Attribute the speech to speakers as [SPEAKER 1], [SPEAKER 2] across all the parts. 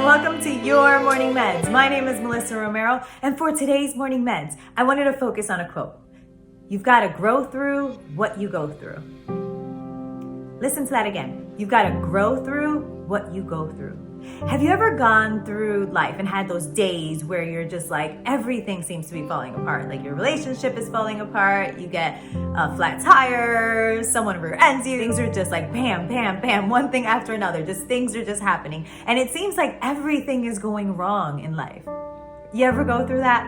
[SPEAKER 1] welcome to Your Morning Meds. My name is Melissa Romero, and for today's Morning Meds, I wanted to focus on a quote. You've got to grow through what you go through. Listen to that again. You've got to grow through what you go through. Have you ever gone through life and had those days where you're just like, everything seems to be falling apart? Like your relationship is falling apart, you get a flat tire, someone rear-ends you, things are just like bam, bam, bam, one thing after another, just things are just happening. And it seems like everything is going wrong in life. You ever go through that?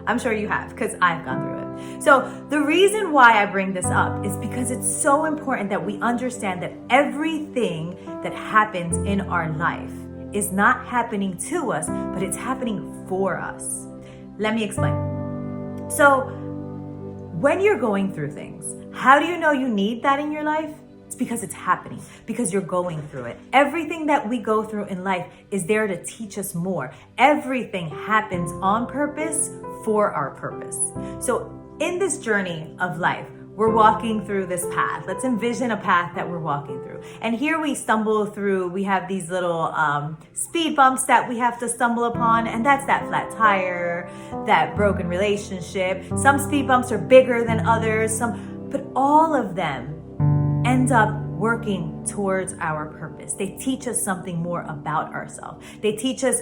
[SPEAKER 1] I'm sure you have, because I've gone through it. So the reason why I bring this up is because it's so important that we understand that everything that happens in our life is not happening to us, but it's happening for us. Let me explain. So when you're going through things, how do you know you need that in your life? It's because it's happening, because you're going through it. Everything that we go through in life is there to teach us more. Everything happens on purpose for our purpose. So in this journey of life, we're walking through this path. Let's envision a path that we're walking through. And here we stumble through, we have these little speed bumps that we have to stumble upon. And that's that flat tire, that broken relationship. Some speed bumps are bigger than others, but all of them end up working towards our purpose. They teach us something more about ourselves. They teach us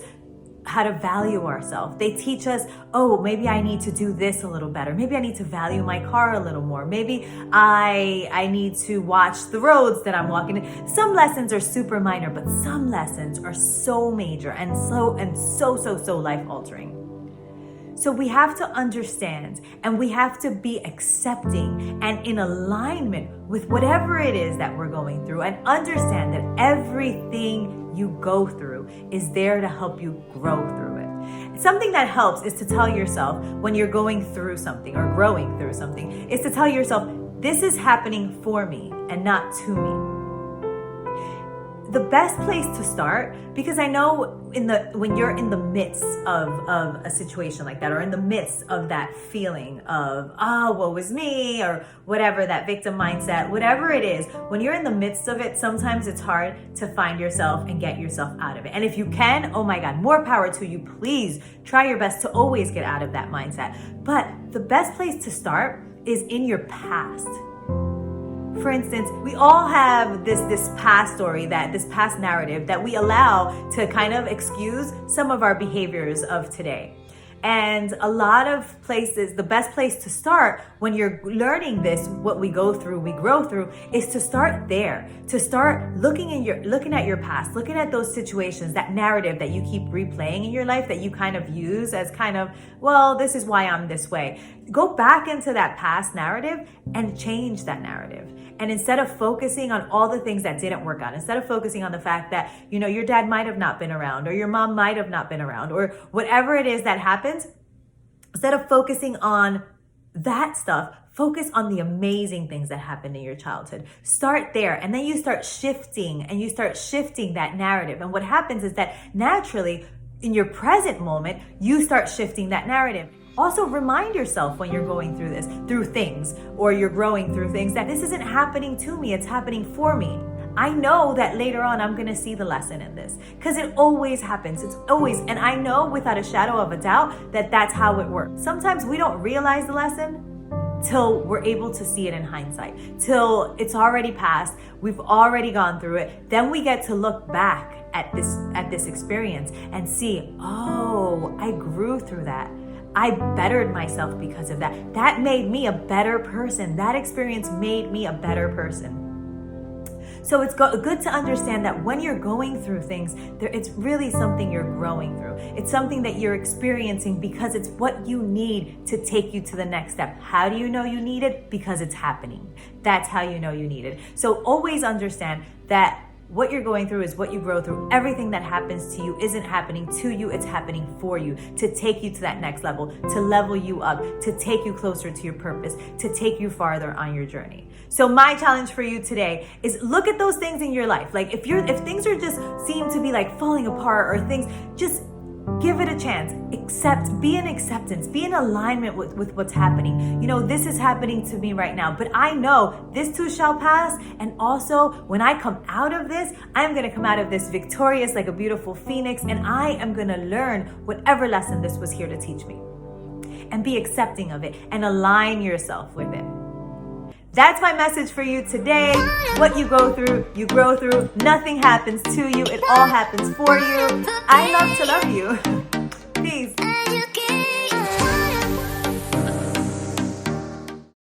[SPEAKER 1] how to value ourselves. They teach us, oh, maybe I need to do this a little better. Maybe I need to value my car a little more. Maybe I need to watch the roads that I'm walking in. Some lessons are super minor, but some lessons are so major and so life altering. So we have to understand and we have to be accepting and in alignment with whatever it is that we're going through, and understand that everything you go through is there to help you grow through it. Something that helps is to tell yourself when you're going through something or growing through something, is to tell yourself, this is happening for me and not to me. The best place to start, because I know when you're in the midst of a situation like that, or in the midst of that feeling of, woe is me, or whatever, that victim mindset, whatever it is, when you're in the midst of it, sometimes it's hard to find yourself and get yourself out of it. And if you can, oh my God, more power to you. Please try your best to always get out of that mindset. But the best place to start is in your past. For instance, we all have this past story, this past narrative that we allow to kind of excuse some of our behaviors of today. And a lot of places, the best place to start when you're learning this, what we go through, we grow through, is to start there. To start looking at your past, looking at those situations, that narrative that you keep replaying in your life that you kind of use as kind of, well, this is why I'm this way. Go back into that past narrative and change that narrative. And instead of focusing on all the things that didn't work out, instead of focusing on the fact that, your dad might have not been around, or your mom might have not been around, or whatever it is that happens, instead of focusing on that stuff, focus on the amazing things that happened in your childhood. Start there, and then you start shifting that narrative. And what happens is that naturally, in your present moment, you start shifting that narrative. Also, remind yourself when you're going through things, or you're growing through things, that this isn't happening to me, it's happening for me. I know that later on I'm going to see the lesson in this, because it always happens. It's always, and I know without a shadow of a doubt that that's how it works. Sometimes we don't realize the lesson till we're able to see it in hindsight, till it's already passed, we've already gone through it. Then we get to look back at this experience and see, oh, I grew through that. I bettered myself because of that. That made me a better person. That experience made me a better person. So it's good to understand that when you're going through things, it's really something you're growing through. It's something that you're experiencing because it's what you need to take you to the next step. How do you know you need it? Because it's happening. That's how you know you need it. So always understand that what you're going through is what you grow through. Everything that happens to you isn't happening to you, it's happening for you, to take you to that next level, to level you up, to take you closer to your purpose, to take you farther on your journey. So my challenge for you today is look at those things in your life. Like if things are just seem to be like falling apart, or things, just Give it a chance. Accept, be in acceptance, be in alignment with what's happening. You know, this is happening to me right now, but I know this too shall pass. And also, when I come out of this, I'm going to come out of this victorious like a beautiful phoenix, and I am going to learn whatever lesson this was here to teach me. And be accepting of it and align yourself with it. That's my message for you today. What you go through, you grow through. Nothing happens to you. It all happens for you. I love to love you.